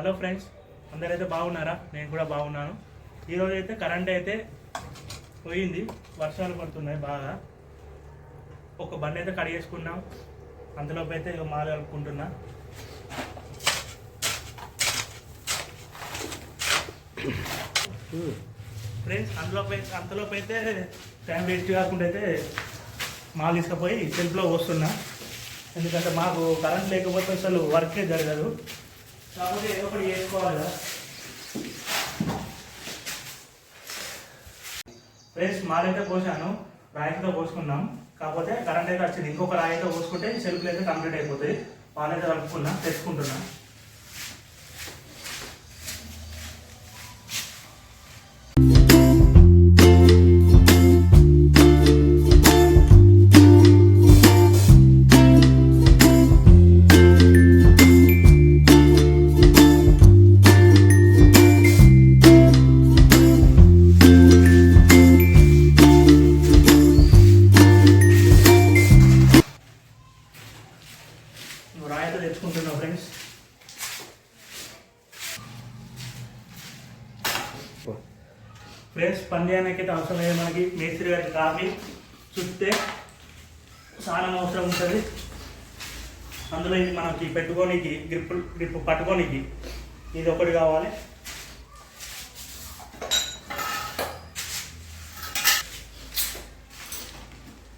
Hello friends, అందరైతే బాగున్నారా? నేను కూడా బాగున్నాను. ఈరోజు అయితే కరెంట్ అయితే పోయింది, వర్షాలు పడుతున్నాయి బాగా. ఒక బండి అయితే కడిగేసుకున్నాం, అంతలోపు అయితే మాల కలుపుకుంటున్నా. ఫ్రెండ్స్ అంతలోపు అయితే టైం వేస్ట్ కాకుండా అయితే మాల్ తీసుకుపోయి సెల్ఫ్లో పోస్తున్నా. ఎందుకంటే మాకు కరెంట్ లేకపోతే అసలు వర్కే జరగదు, కాబట్టి ఏదో ఒకటి చేసుకోవాలి కదా. ఫ్రెండ్స్ మాల్ అయితే పోసాను, రాయితో పోసుకున్నాం. కాకపోతే కరెంట్ అయితే వచ్చింది, ఇంకొక రాయితో పోసుకుంటే సెల్ఫ్లు అయితే కంప్లీట్ అయిపోతాయి. పాలైతే కలుపుకున్నా, తెచ్చుకుంటున్నా. రాయితో తెచ్చుకుంటున్నాం ఫ్రెండ్స్. ఫ్రెండ్స్ పని చేయడానికి అవసరం లేదు మనకి. మేస్త్రి గారికి కాపీ చుట్టే చాలా అవసరం ఉంటుంది. అందులో ఇది మనకి పెట్టుకోనికి గ్రిప్ పట్టుకోనికి ఇది ఒకటి కావాలి.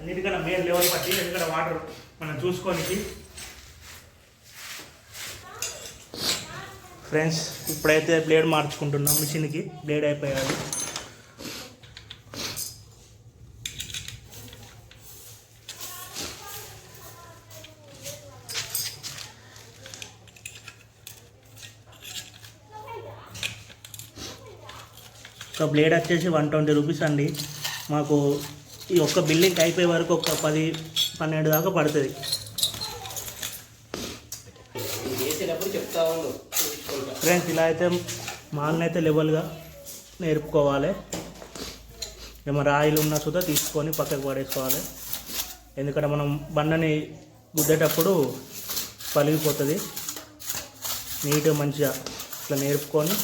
అన్నిటికన్నా మెయిన్ లెవెల్ పట్టి, ఎందుకంటే వాటర్ మనం చూసుకోనికి. ఫ్రెండ్స్ ఇప్పుడైతే బ్లేడ్ మార్చుకుంటున్నాం, మిషన్కి బ్లేడ్ అయిపోయాడు. సో బ్లేడ్ వచ్చేసి 120 రూపీస్ అండి. మాకు ఈ ఒక్క బిల్డింగ్ అయిపోయే వరకు ఒక 10-12 దాకా పడుతుంది. ఫ్రెండ్స్ ఇలా అయితే మాల్ని అయితే లెవెల్గా నేర్పుకోవాలి. ఏమైనా రాయిలు ఉన్న సుతా తీసుకొని పక్కకు పడేసుకోవాలి. ఎందుకంటే మనం బండని గుద్దేటప్పుడు పలిగిపోతుంది. నీట్గా మంచిగా ఇట్లా నేర్పుకొని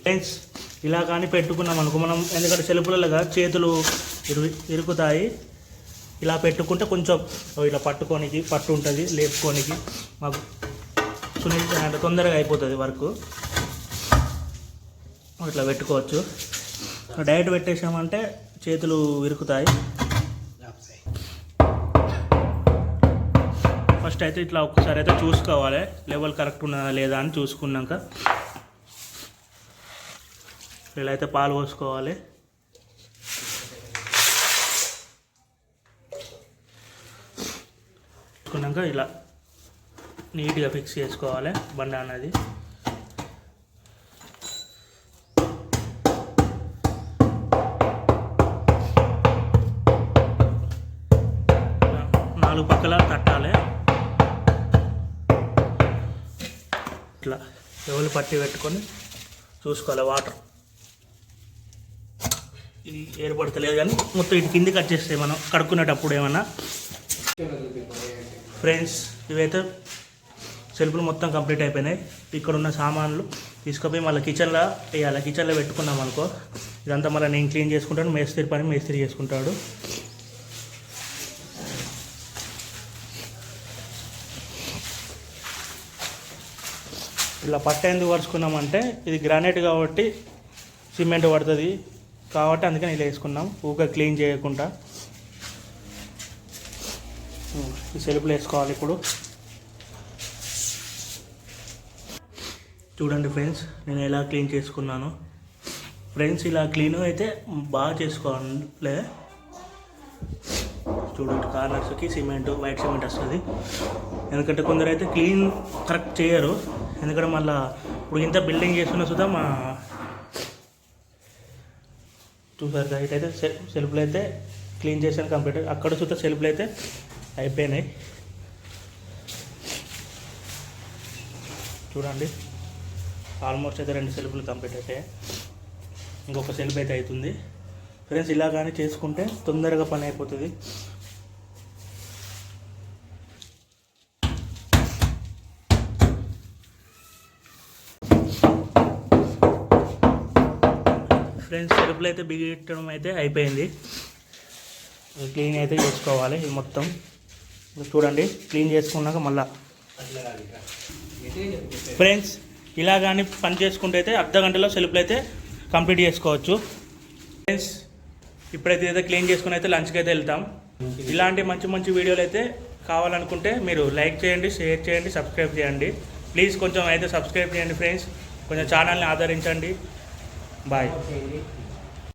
ఫ్రెండ్స్ ఇలా కానీ పెట్టుకున్నాం అనుకో మనం, ఎందుకంటే సెల్ఫ్లగా చేతులు ఇరుకుతాయి. ఇలా పెట్టుకుంటే కొంచెం ఇట్లా పట్టుకోనికి పట్టు ఉంటుంది, లేపుకోనికి మాకు అంటే తొందరగా అయిపోతుంది వర్క్. ఇట్లా పెట్టుకోవచ్చు. డైరెక్ట్ పెట్టేసామంటే చేతులు ఇరుకుతాయి. ఫస్ట్ అయితే ఇట్లా ఒక్కసారి అయితే చూసుకోవాలి లెవెల్ కరెక్ట్ ఉన్నదా లేదా అని. చూసుకున్నాక ఇలా అయితే పాలు పోసుకోవాలి. వేసుకున్నాక ఇలా నీట్గా ఫిక్స్ చేసుకోవాలి బండ అన్నది. నాలుగు పక్కల తట్టాలి. ఇట్లా ఎవరు పట్టి పెట్టుకొని చూసుకోవాలి. వాటర్ ఇది ఏర్పడతలేదు కానీ మొత్తం ఇటు కింది కట్ చేస్తాయి మనం కడుక్కునేటప్పుడు ఏమన్నా. ఫ్రెండ్స్ ఇవైతే సెల్ఫ్లు మొత్తం కంప్లీట్ అయిపోయినాయి. ఇక్కడ ఉన్న సామాన్లు తీసుకుపోయి మళ్ళీ కిచెన్లో వేయాలి. కిచెన్లో పెట్టుకున్నాం అనుకో, ఇదంతా మళ్ళీ నేను క్లీన్ చేసుకుంటాను. మేస్త్రి పని మేస్త్రి చేసుకుంటాడు. ఇలా పట్ట ఎందుకు పరుచుకున్నామంటే ఇది గ్రానైట్ కాబట్టి సిమెంట్ పడుతుంది కాబట్టి అందుకని ఇలా వేసుకున్నాం, ఊగా క్లీన్ చేయకుండా. ఈ సెల్ఫ్లు వేసుకోవాలి. ఇప్పుడు చూడండి ఫ్రెండ్స్ నేను ఎలా క్లీన్ చేసుకున్నాను. ఫ్రెండ్స్ ఇలా క్లీన్ అయితే బాగా చేసుకోవాలి. చూడండి కార్నర్స్కి సిమెంట్, వైట్ సిమెంట్ వస్తుంది. ఎందుకంటే కొందరు అయితే క్లీన్ కరెక్ట్ చేయరు. ఎందుకంటే మళ్ళీ ఇప్పుడు ఇంత బిల్డింగ్ చేసుకున్న సుధా మా చూసారు కదా, ఇటైతే సెల్ఫ్లు అయితే క్లీన్ చేశాను కంప్లీట్. అక్కడ చూస్తే సెల్ఫ్లు అయితే అయిపోయినాయి. చూడండి ఆల్మోస్ట్ అయితే 2 సెల్ఫ్లు కంప్లీట్ అయిపోయాయి. ఇంకొక సెల్ఫ్ అయితే అవుతుంది. ఫ్రెండ్స్ ఇలా కానీ చేసుకుంటే తొందరగా పని అయిపోతుంది. ఫ్రెండ్స్ సెల్ఫ్లు అయితే బిగించడం అయితే అయిపోయింది. క్లీన్ అయితే చేసుకోవాలి ఇది మొత్తం. చూడండి క్లీన్ చేసుకున్నాక మళ్ళా ఫ్రెండ్స్ ఇలా కానీ పని చేసుకుంటే అయితే అర్ధ గంటలో సెల్ఫ్లు అయితే కంప్లీట్ చేసుకోవచ్చు. ఫ్రెండ్స్ ఇప్పుడైతే క్లీన్ చేసుకుని అయితే లంచ్కి అయితే వెళ్తాం. ఇలాంటి మంచి మంచి వీడియోలు అయితే కావాలనుకుంటే మీరు లైక్ చేయండి, షేర్ చేయండి, సబ్స్క్రైబ్ చేయండి. ప్లీజ్ కొంచెం అయితే సబ్స్క్రైబ్ చేయండి ఫ్రెండ్స్. కొంచెం ఛానల్ని ఆదరించండి. బాయ్.